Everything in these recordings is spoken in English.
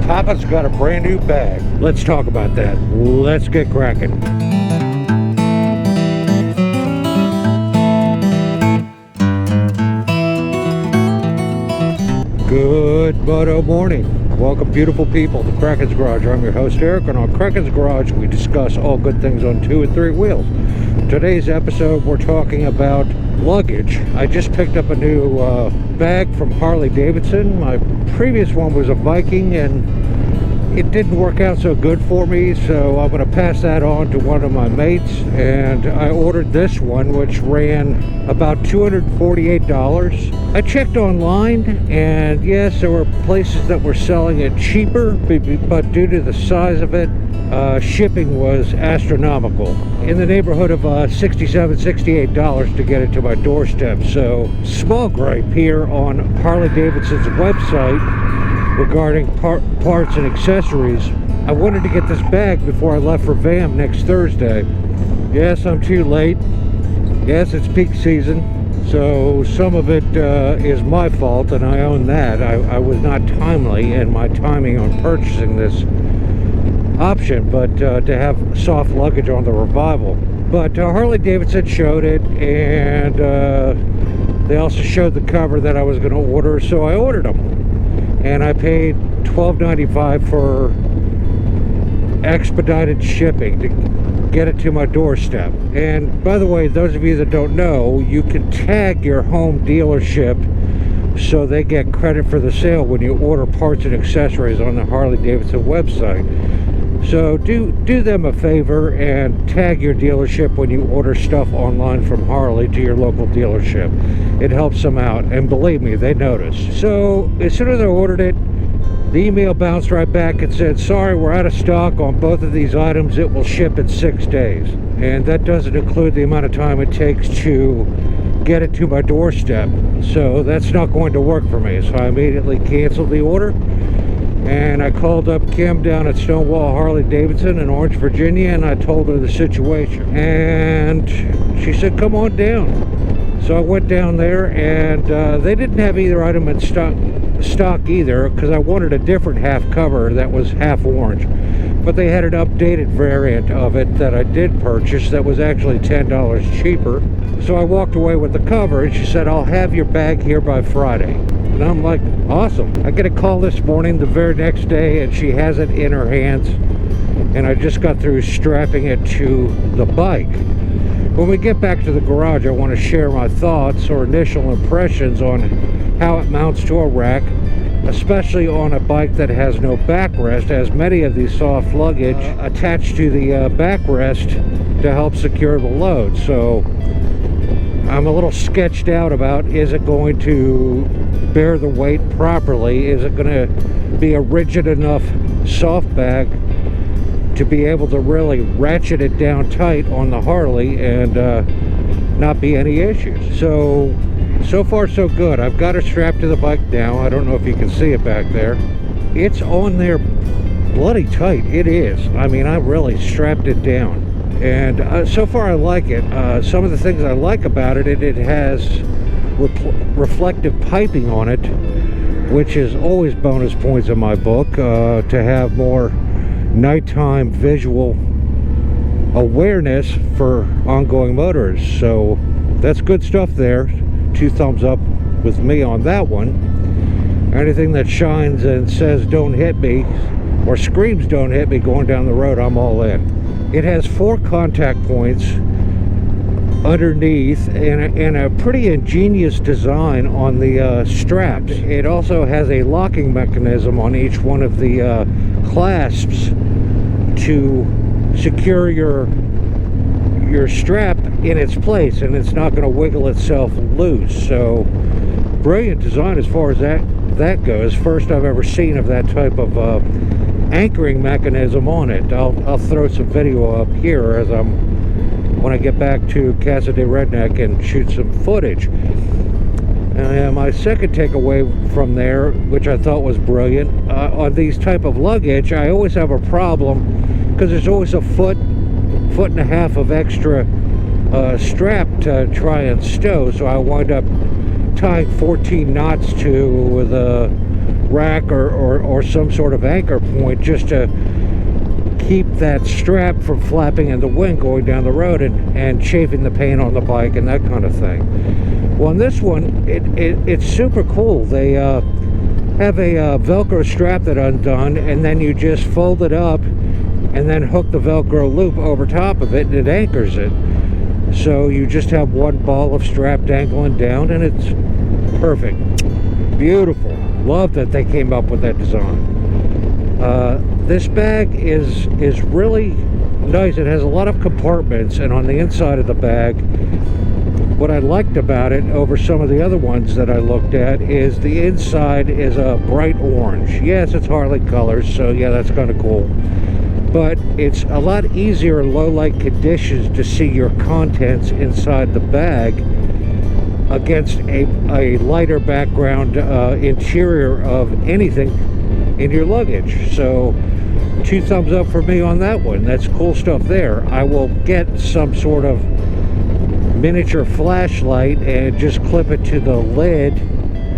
Papa's got a brand new bag. Let's talk about that. Let's get cracking. Good moto morning. Welcome, beautiful people, to Kraken's Garage. I'm your host, Eric, and on Kraken's Garage, we discuss all good things on 2 and 3 wheels. Today's episode, we're talking about luggage. I just picked up a new bag from Harley-Davidson. My previous one was a Viking, and it didn't work out so good for me, so I'm going to pass that on to one of my mates. And I ordered this one, which ran about $248. I checked online, and yes, there were places that were selling it cheaper, but due to the size of it, shipping was astronomical, in the neighborhood of $67, $68 to get it to my doorstep. So, small gripe here on Harley-Davidson's website regarding parts and accessories. I wanted to get this bag before I left for VAM next Thursday. Yes, I'm too late. Yes, it's peak season, so some of it is my fault, and I own that. I was not timely in my timing on purchasing this option, but to have soft luggage on the Revival. But Harley-Davidson showed it, and they also showed the cover that I was going to order, so I ordered them. And I paid $12.95 for expedited shipping to get it to my doorstep. And by the way, those of you that don't know, you can tag your home dealership so they get credit for the sale when you order parts and accessories on the Harley-Davidson website. So do them a favor and tag your dealership when you order stuff online from Harley to your local dealership. It helps them out, and believe me, they notice. So as soon as I ordered it, the email bounced right back and said, sorry, we're out of stock on both of these items. It will ship in 6 days. And that doesn't include the amount of time it takes to get it to my doorstep. So that's not going to work for me. So I immediately canceled the order. And I called up Kim down at Stonewall Harley-Davidson in Orange, Virginia, and I told her the situation. And she said, come on down. So I went down there, and they didn't have either item in stock either, because I wanted a different half cover that was half orange. But they had an updated variant of it that I did purchase that was actually $10 cheaper. So I walked away with the cover, and she said, I'll have your bag here by Friday. And I'm like, awesome. I get a call this morning the very next day, and she has it in her hands, and I just got through strapping it to the bike. When we get back to the garage, I want to share my thoughts or initial impressions on how it mounts to a rack, especially on a bike that has no backrest, as many of these soft luggage attach to the backrest to help secure the load. So I'm a little sketched out about, is it going to bear the weight properly? Is it going to be a rigid enough soft bag to be able to really ratchet it down tight on the Harley and not be any issues? So far so good. I've got her strapped to the bike now. I don't know if you can see it back there. It's on there bloody tight. It is. I mean, I really strapped it down. And so far I like it. Some of the things I like about it, it has reflective piping on it, which is always bonus points in my book, to have more nighttime visual awareness for ongoing motorists. So that's good stuff there. 2 thumbs up with me on that one. Anything that shines and says don't hit me, or screams don't hit me going down the road, I'm all in. It has 4 contact points underneath, and a pretty ingenious design on the straps. It also has a locking mechanism on each one of the clasps to secure your strap in its place, and it's not going to wiggle itself loose. So brilliant design as far as that goes. First I've ever seen of that type of anchoring mechanism on it. I'll throw some video up here as when I get back to Casa de Redneck and shoot some footage. My second takeaway from there, which I thought was brilliant, on these type of luggage, I always have a problem because there's always a foot and a half of extra strap to try and stow, so I wind up tying 14 knots to the rack or some sort of anchor point just to keep that strap from flapping in the wind going down the road and chafing the paint on the bike and that kind of thing. Well, on this one, it's super cool. They have a Velcro strap that undone, and then you just fold it up and then hook the Velcro loop over top of it, and it anchors it. So you just have one ball of strap dangling down, and it's perfect. Beautiful. Love that they came up with that design. This bag is really nice. It has a lot of compartments, and on the inside of the bag, what I liked about it over some of the other ones that I looked at is the inside is a bright orange. Yes, it's Harley colors, so yeah, that's kind of cool. But it's a lot easier in low light conditions to see your contents inside the bag against a lighter background interior of anything in your luggage. So 2 thumbs up for me on that one. That's cool stuff there. I will get some sort of miniature flashlight and just clip it to the lid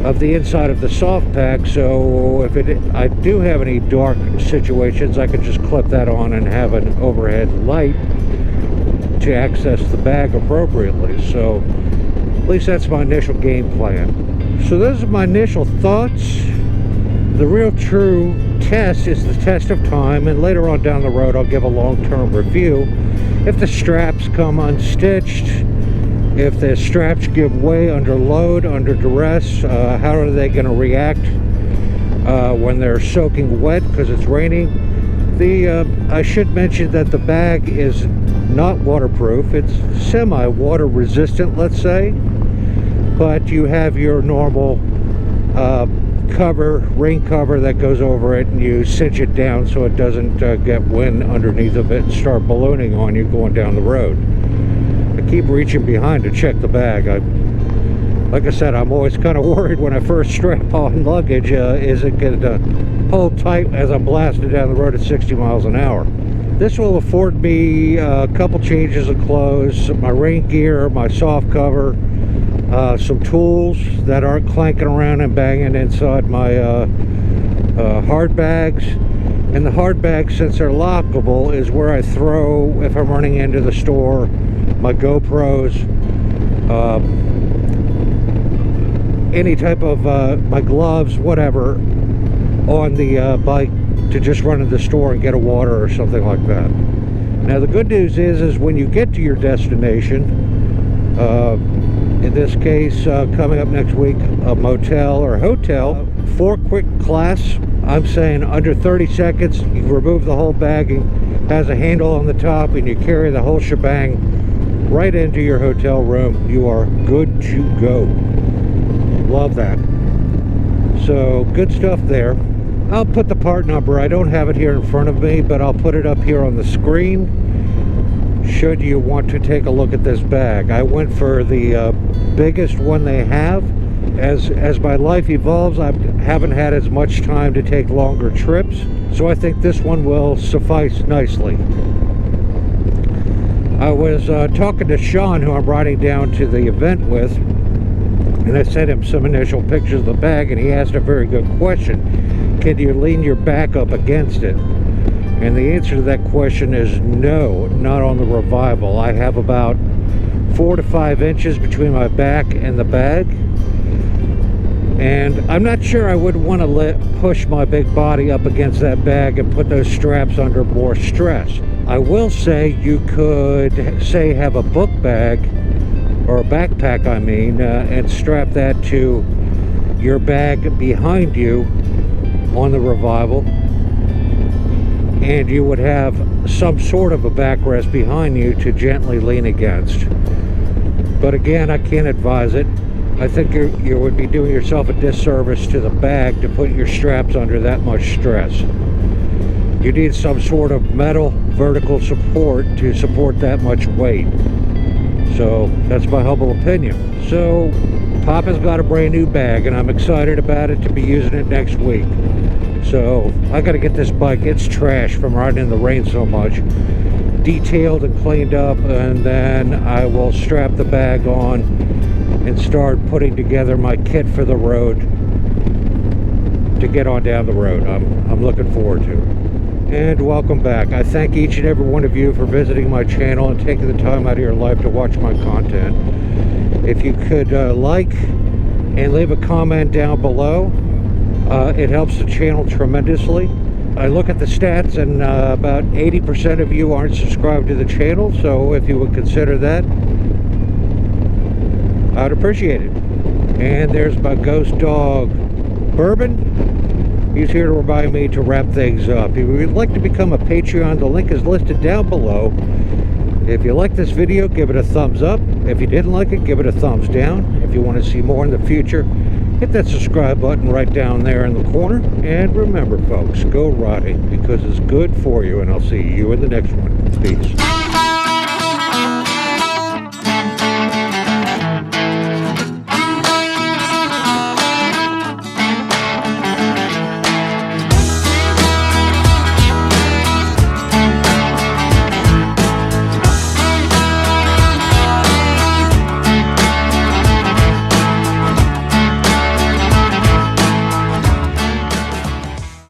of the inside of the soft pack, so if I do have any dark situations, I can just clip that on and have an overhead light to access the bag appropriately. So at least that's my initial game plan. So those are my initial thoughts. The real true test is the test of time, and later on down the road I'll give a long-term review. If the straps come unstitched, if the straps give way under load, under duress, how are they going to react when they're soaking wet because it's raining? I should mention that the bag is not waterproof. It's semi-water resistant, let's say, but you have your normal rain cover that goes over it, and you cinch it down so it doesn't get wind underneath of it and start ballooning on you going down the road. I keep reaching behind to check the bag. Like I said, I'm always kind of worried when I first strap on luggage, is it going to hold tight as I'm blasting down the road at 60 miles an hour. This will afford me a couple changes of clothes, my rain gear, my soft cover, some tools that aren't clanking around and banging inside my hard bags. And the hard bags, since they're lockable, is where I throw, if I'm running into the store, my GoPros, any type of my gloves, whatever, on the bike to just run to the store and get a water or something like that. Now the good news is when you get to your destination, in this case coming up next week, a motel or hotel, for quick class, I'm saying under 30 seconds, you remove the whole bag, and has a handle on the top, and you carry the whole shebang right into your hotel room. You are good to go. Love that. So good stuff there. I'll put the part number. I don't have it here in front of me, but I'll put it up here on the screen should you want to take a look at this bag. I went for the biggest one they have. As my life evolves, I haven't had as much time to take longer trips, so I think this one will suffice nicely. I was talking to Sean, who I'm riding down to the event with, and I sent him some initial pictures of the bag, and he asked a very good question. Can you lean your back up against it? And the answer to that question is no, not on the Revival. I have about 4 to 5 inches between my back and the bag, and I'm not sure I would want to push my big body up against that bag and put those straps under more stress. I will say you could, say, have a book bag, or a backpack I mean, and strap that to your bag behind you on the Revival, and you would have some sort of a backrest behind you to gently lean against. But again, I can't advise it. I think you would be doing yourself a disservice to the bag to put your straps under that much stress. You need some sort of metal vertical support to support that much weight. So that's my humble opinion. So Papa's got a brand new bag, and I'm excited about it, to be using it next week. So I got to get this bike, it's trash from riding in the rain so much, detailed and cleaned up, and then I will strap the bag on and start putting together my kit for the road to get on down the road. I'm looking forward to it. And welcome back. I thank each and every one of you for visiting my channel and taking the time out of your life to watch my content. If you could like and leave a comment down below, it helps the channel tremendously. I look at the stats, and about 80% of you aren't subscribed to the channel, so if you would consider that, I'd appreciate it. And there's my ghost dog, Bourbon. He's here to remind me to wrap things up. If you would like to become a Patreon, the link is listed down below. If you like this video, give it a thumbs up. If you didn't like it, give it a thumbs down. If you want to see more in the future, hit that subscribe button right down there in the corner. And remember, folks, go riding because it's good for you, and I'll see you in the next one. Peace.